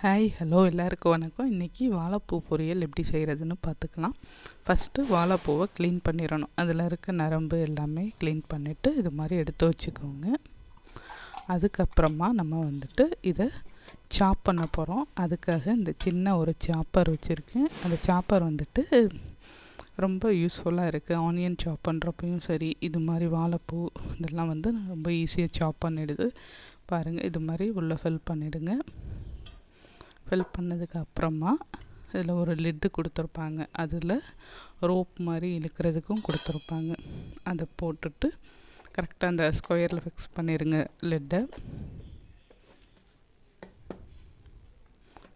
Hi hello எல்லாருக்கும் வணக்கம். இன்றைக்கி வாழைப்பூ பொரியல் எப்படி செய்கிறதுன்னு பார்த்துக்கலாம். ஃபஸ்ட்டு வாழைப்பூவை க்ளீன் பண்ணிடணும். அதில் இருக்க நரம்பு எல்லாமே க்ளீன் பண்ணிவிட்டு இது மாதிரி எடுத்து வச்சுக்கோங்க. அதுக்கப்புறமா நம்ம இதை சாப் பண்ண போகிறோம். அதுக்காக இந்த சின்ன ஒரு சாப்பர் வச்சுருக்கேன். அந்த சாப்பர் ரொம்ப யூஸ்ஃபுல்லாக இருக்குது. ஆனியன் சாப் பண்ணுறப்பையும் சரி, இது மாதிரி வாழைப்பூ இதெல்லாம் ரொம்ப ஈஸியாக சாப் பண்ணிடுது. பாருங்கள், இது மாதிரி உள்ளே ஃபில் பண்ணிவிடுங்க. ஃபில் பண்ணதுக்கு அப்புறமா இதில் ஒரு லிட்டு கொடுத்துருப்பாங்க. அதில் ரோப் மாதிரி இழுக்கிறதுக்கும் கொடுத்துருப்பாங்க. அதை போட்டுட்டு கரெக்டாக அந்த ஸ்கொயரில் ஃபிக்ஸ் பண்ணிடுங்க. லிட்டை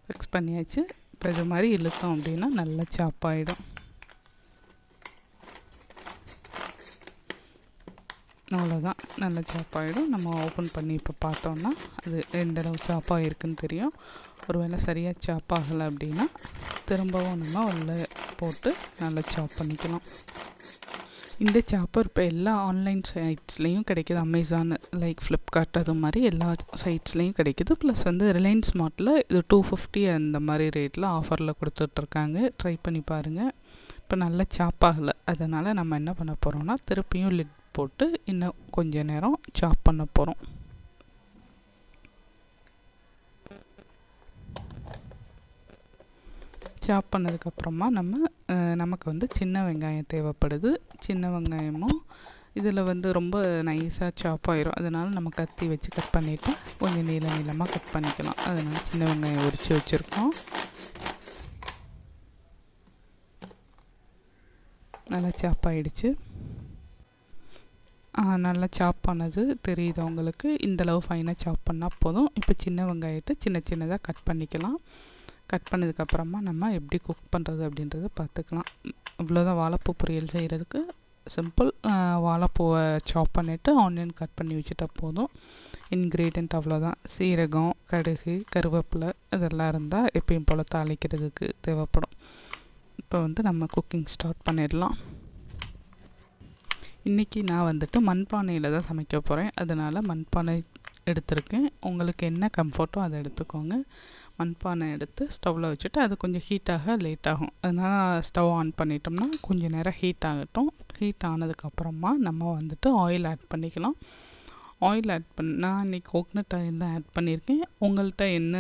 ஃபிக்ஸ் பண்ணியாச்சு. இப்போ இது மாதிரி இழுத்தோம் அப்படின்னா நல்லா சாப்பாயிடும். அவ்வளோதான், நல்லா சாப்பாயிடும். நம்ம ஓப்பன் பண்ணி இப்போ பார்த்தோன்னா அது எந்தளவு சாப்பாக இருக்குதுன்னு தெரியும். ஒரு வேளை சரியாக சாப் ஆகலை அப்படின்னா திரும்பவும் நம்ம உள்ளே போட்டு நல்லா சாப் பண்ணிக்கலாம். இந்த சாப்பர் இப்போ எல்லா ஆன்லைன் சைட்ஸ்லேயும் கிடைக்கிது. அமேசான், லைக் ஃப்ளிப்கார்ட், அது மாதிரி எல்லா சைட்ஸ்லேயும் கிடைக்கிது. ப்ளஸ் ரிலையன்ஸ் ஸ்மார்ட்டில் இது 250 அந்த மாதிரி ரேட்டில் ஆஃபரில் கொடுத்துட்ருக்காங்க. ட்ரை பண்ணி பாருங்கள். இப்போ நல்லா சாப் ஆகலை, அதனால் நம்ம என்ன பண்ண போகிறோம்னா திருப்பியும் லிட் போட்டு இன்னும் கொஞ்ச நேரம் சாப் பண்ண போகிறோம். சாப் பண்ணதுக்கப்புறமா நமக்கு சின்ன வெங்காயம் தேவைப்படுது. சின்ன வெங்காயமும் இதில் ரொம்ப நைஸாக சாப் ஆயிரும். அதனால் நம்ம கத்தி வச்சு கட் பண்ணிவிட்டு கொஞ்சம் நீளமாக கட் பண்ணிக்கலாம். அதனால் சின்ன வெங்காயம் உரித்து வச்சுருக்கோம். நல்லா சாப் ஆகிடுச்சு. நல்லா சாப் பண்ணது தெரியுது உங்களுக்கு. இந்தளவு ஃபைனாக சாப் பண்ணால் போதும். இப்போ சின்ன வெங்காயத்தை சின்னதாக கட் பண்ணிக்கலாம். கட் பண்ணதுக்கப்புறமா நம்ம எப்படி குக் பண்ணுறது அப்படின்றத பார்த்துக்கலாம். இவ்வளோதான் வாழைப்பூ பொரியல் செய்கிறதுக்கு சிம்பிள். வாழைப்பூவை சாப் பண்ணிவிட்டு ஆனியன் கட் பண்ணி வச்சுட்டா போதும். இன்க்ரீடியன்ட் அவ்வளோதான். சீரகம், கடுகு, கருவேப்பிலை இதெல்லாம் இருந்தால் எப்பயும் போல் தாளிக்கிறதுக்கு தேவைப்படும். இப்போ நம்ம குக்கிங் ஸ்டார்ட் பண்ணிடலாம். இன்றைக்கி நான் மண்பானையில் தான் சமைக்க போகிறேன். அதனால் மண்பானை எடுத்திருக்கேன். உங்களுக்கு என்ன கம்ஃபர்ட்டோ அதை எடுத்துக்கோங்க. மண்பானை எடுத்து ஸ்டவ்வில் வச்சுட்டு அது கொஞ்சம் ஹீட்டாக லேட் ஆகும். அதனால் ஸ்டவ் ஆன் பண்ணிட்டோம்னா கொஞ்சம் நேரம் ஹீட் ஆகட்டும். ஹீட் ஆனதுக்கப்புறமா நம்ம ஆயில் ஆட் பண்ணிக்கலாம். ஆயில் நான் இன்றைக்கி கோக்னட் ஆயில் தான் ஆட் பண்ணியிருக்கேன். உங்கள்கிட்ட என்ன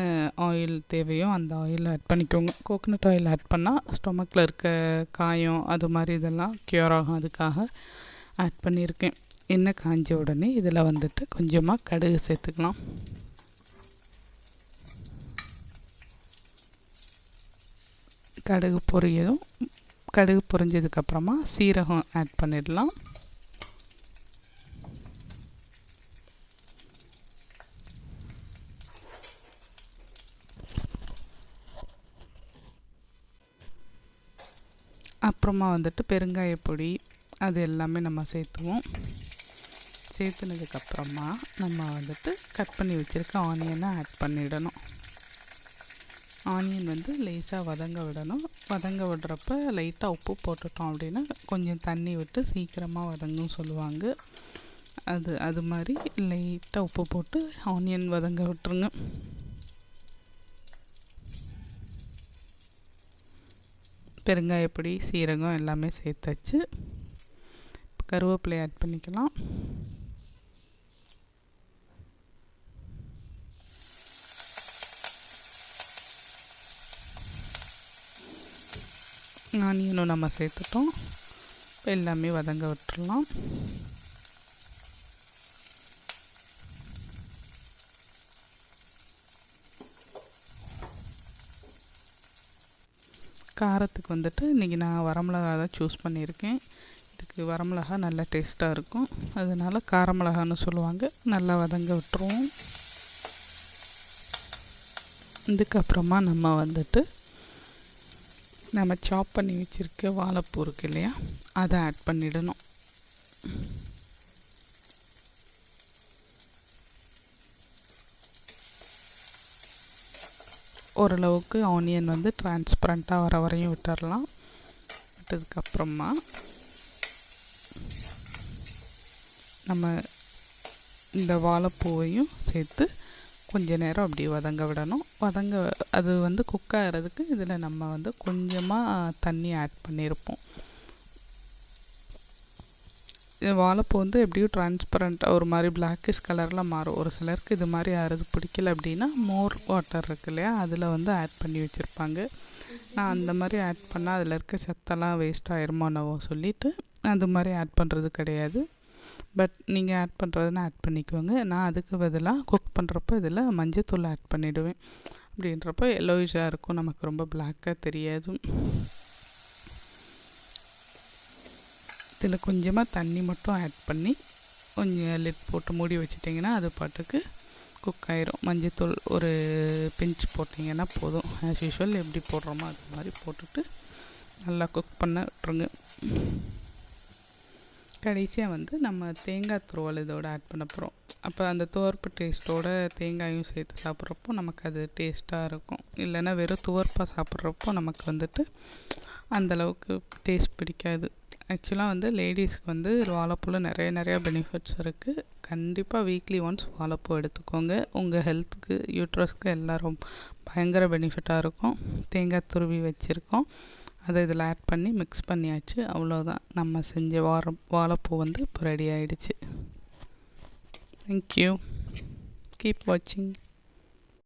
ஆயில் தேவையோ அந்த ஆயில் ஆட் பண்ணிக்கோங்க. கோக்னட் ஆயில் ஆட் பண்ணால் ஸ்டொமக்கில் இருக்க காயம் அது மாதிரி இதெல்லாம் க்யூர் ஆகும். அதுக்காக ஆட் பண்ணியிருக்கேன். எண்ணெய் காஞ்ச உடனே இதில் கொஞ்சமாக கடுகு சேர்த்துக்கலாம். கடுகு பொரிஞ்சதுக்கப்புறமா சீரகம் ஆட் பண்ணிடலாம். அப்புறமா பெருங்காயப்பொடி அது எல்லாமே நம்ம சேர்த்துவோம். சேர்த்துனதுக்கப்புறமா நம்ம கட் பண்ணி வச்சுருக்க ஆனியனை ஆட் பண்ணிடணும். ஆனியன் லேசாக வதங்க விடணும். வதங்க விடுறப்ப லைட்டாக உப்பு போட்டுட்டோம் அப்படின்னா கொஞ்சம் தண்ணி விட்டு சீக்கிரமாக வதங்குன்னு சொல்லுவாங்க. அது மாதிரி லைட்டாக உப்பு போட்டு ஆனியன் வதங்க விட்டுருங்க. பெருங்காயப்பொடி, சீரகம் எல்லாமே சேர்த்தாச்சு. கருவேப்பிலை ஆட் பண்ணிக்கலாம். ஆனியனும் நம்ம சேர்த்துட்டோம். எல்லாமே வதங்க விட்டுறலாம். காரத்துக்கு இன்றைக்கி நான் வரமிளகா தான் சூஸ் பண்ணியிருக்கேன். இதுக்கு வரமிளகா நல்லா டேஸ்ட்டாக இருக்கும். அதனால் காரமிளகான்னு சொல்லுவாங்க. நல்லா வதங்க விட்டுருவோம். இதுக்கப்புறமா நம்ம சாப் பண்ணி வச்சுருக்க வாழைப்பூ இருக்கு இல்லையா, அதை ஆட் பண்ணிடணும். ஓரளவுக்கு ஆனியன் டிரான்ஸ்பரண்ட்டாக வர வரையும் விட்டுறலாம். விட்டதுக்கப்புறமா நம்ம இந்த வாழைப்பூவையும் சேர்த்து கொஞ்ச நேரம் அப்படியே வதங்க விடணும். அது வந்து குக் ஆகிறதுக்கு இதில் நம்ம வந்து கொஞ்சமாக தண்ணி ஆட் பண்ணியிருப்போம். வாழைப்பூ வந்து எப்படியும் டிரான்ஸ்பரண்ட்டாக ஒரு மாதிரி பிளாக்கிஷ் கலரில் மாறும். ஒரு சிலருக்கு இது மாதிரி ஆறது பிடிக்கல அப்படின்னா மோர் வாட்டர் இருக்கு இல்லையா, அதில் வந்து ஆட் பண்ணி வச்சுருப்பாங்க. நான் அந்த மாதிரி ஆட் பண்ணால் அதில் இருக்க சத்தெல்லாம் வேஸ்ட் ஆயிருமோனவோ சொல்லிவிட்டு அது மாதிரி ஆட் பண்ணுறது கிடையாது. பட் நீங்கள் ஆட் பண்ணுறதுன்னா ஆட் பண்ணிக்கோங்க. நான் அதுக்கு பதிலாக குக் பண்ணுறப்ப இதில் மஞ்சத்தூள் ஆட் பண்ணிவிடுவேன். அப்படின்றப்ப எல்லோயிஷாக இருக்கும், நமக்கு ரொம்ப பிளாக்காக தெரியாது. இதில் கொஞ்சமாக தண்ணி மட்டும் ஆட் பண்ணி கொஞ்சம் லிட் போட்டு மூடி வச்சிட்டிங்கன்னா அது பாட்டுக்கு குக் ஆயிரும். மஞ்சத்தூள் ஒரு பிஞ்ச் போட்டிங்கன்னா போதும். ஆஸ் யூஷுவல் எப்படி போடுறோமோ அது மாதிரி போட்டுட்டு நல்லா குக் பண்ண விட்டுருங்க. கடைசியாக வந்து நம்ம தேங்காய் துருவல் இதோட ஆட் பண்ண போகிறோம். அப்போ அந்த துவர்ப்பு டேஸ்ட்டோட தேங்காயும் சேர்த்து சாப்பிட்றப்போ நமக்கு அது டேஸ்ட்டாக இருக்கும். இல்லைன்னா வெறும் துவர்ப்பாக சாப்பிட்றப்போ நமக்கு வந்துட்டு அந்தளவுக்கு டேஸ்ட் பிடிக்காது. ஆக்சுவலாக வந்து லேடிஸ்க்கு வந்து வாழைப்பூவில் நிறையா பெனிஃபிட்ஸ் இருக்குது. கண்டிப்பாக வீக்லி ஒன்ஸ் வாழைப்பூ எடுத்துக்கோங்க. உங்கள் ஹெல்த்துக்கு, யூட்ரஸ்க்கு எல்லோரும் பயங்கர பெனிஃபிட்டாக இருக்கும். தேங்காய் துருவி வச்சுருக்கோம், அதை இதில் ஆட் பண்ணி மிக்ஸ் பண்ணியாச்சு. அவ்வளோதான், நம்ம செஞ்ச வாழைப்பூ வந்து இப்போ ரெடி ஆகிடுச்சு. தேங்க்யூ, கீப் வாட்சிங்.